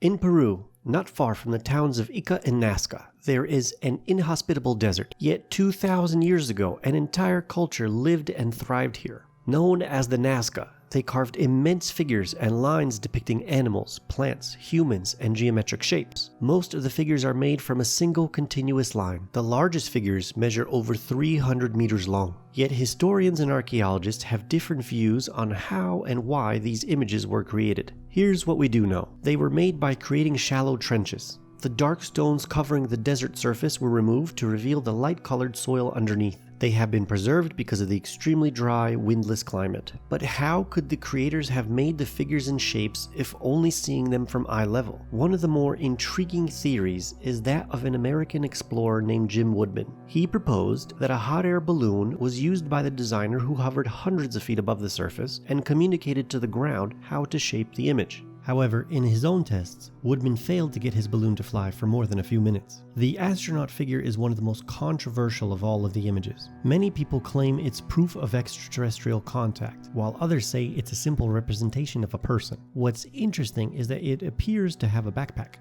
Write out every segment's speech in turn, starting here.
In Peru, not far from the towns of Ica and Nazca, there is an inhospitable desert. Yet 2,000 years ago, an entire culture lived and thrived here. Known as the Nazca, they carved immense figures and lines depicting animals, plants, humans, and geometric shapes. Most of the figures are made from a single continuous line. The largest figures measure over 300 meters long. Yet historians and archaeologists have different views on how and why these images were created. Here's what we do know. They were made by creating shallow trenches. The dark stones covering the desert surface were removed to reveal the light-colored soil underneath. They have been preserved because of the extremely dry, windless climate. But how could the creators have made the figures and shapes if only seeing them from eye level? One of the more intriguing theories is that of an American explorer named Jim Woodman. He proposed that a hot air balloon was used by the designer who hovered hundreds of feet above the surface and communicated to the ground how to shape the image. However, in his own tests, Woodman failed to get his balloon to fly for more than a few minutes. The astronaut figure is one of the most controversial of all of the images. Many people claim it's proof of extraterrestrial contact, while others say it's a simple representation of a person. What's interesting is that it appears to have a backpack.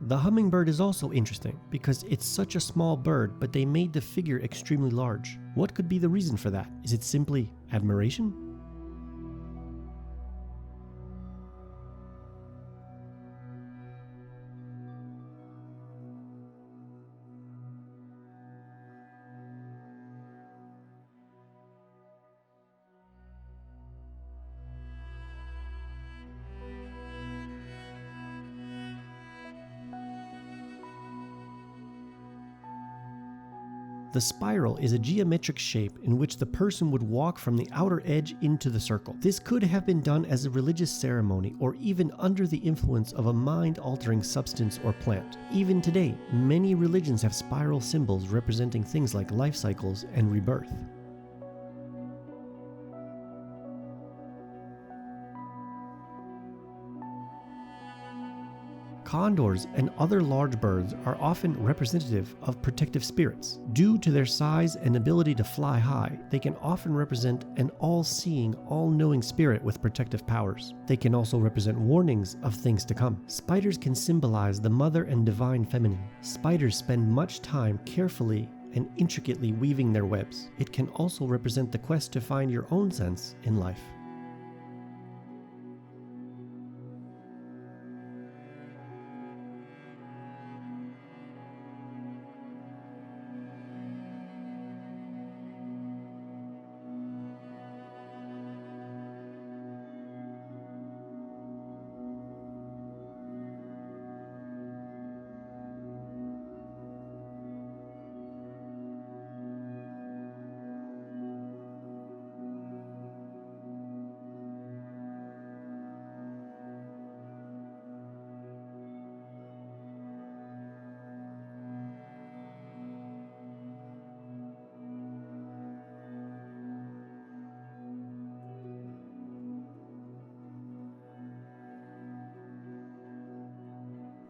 The hummingbird is also interesting because it's such a small bird, but they made the figure extremely large. What could be the reason for that? Is it simply admiration? The spiral is a geometric shape in which the person would walk from the outer edge into the circle. This could have been done as a religious ceremony or even under the influence of a mind-altering substance or plant. Even today, many religions have spiral symbols representing things like life cycles and rebirth. Condors and other large birds are often representative of protective spirits. Due to their size and ability to fly high, they can often represent an all-seeing, all-knowing spirit with protective powers. They can also represent warnings of things to come. Spiders can symbolize the mother and divine feminine. Spiders spend much time carefully and intricately weaving their webs. It can also represent the quest to find your own sense in life.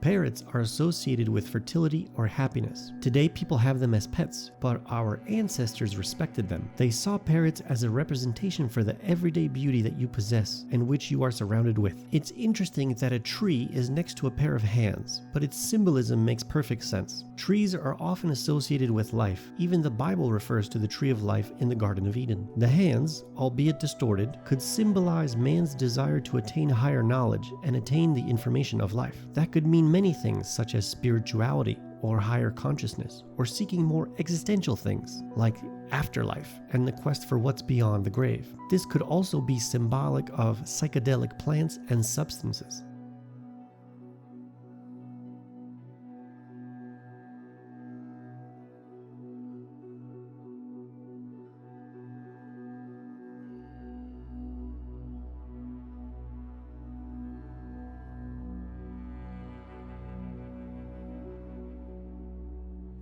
Parrots are associated with fertility or happiness. Today people have them as pets, but our ancestors respected them. They saw parrots as a representation for the everyday beauty that you possess and which you are surrounded with. It's interesting that a tree is next to a pair of hands, but its symbolism makes perfect sense. Trees are often associated with life. Even the Bible refers to the tree of life in the Garden of Eden. The hands, albeit distorted, could symbolize man's desire to attain higher knowledge and attain the information of life. That could mean many things such as spirituality or higher consciousness, or seeking more existential things like afterlife and the quest for what's beyond the grave. This could also be symbolic of psychedelic plants and substances.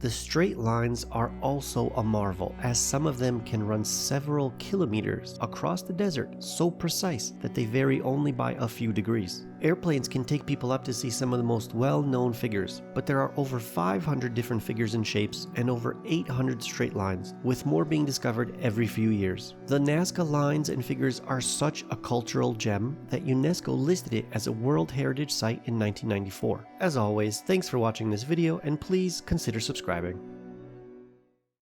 The straight lines are also a marvel, as some of them can run several kilometers across the desert, so precise that they vary only by a few degrees. Airplanes can take people up to see some of the most well-known figures, but there are over 500 different figures and shapes and over 800 straight lines, with more being discovered every few years. The Nazca lines and figures are such a cultural gem that UNESCO listed it as a World Heritage Site in 1994. As always, thanks for watching this video and please consider subscribing.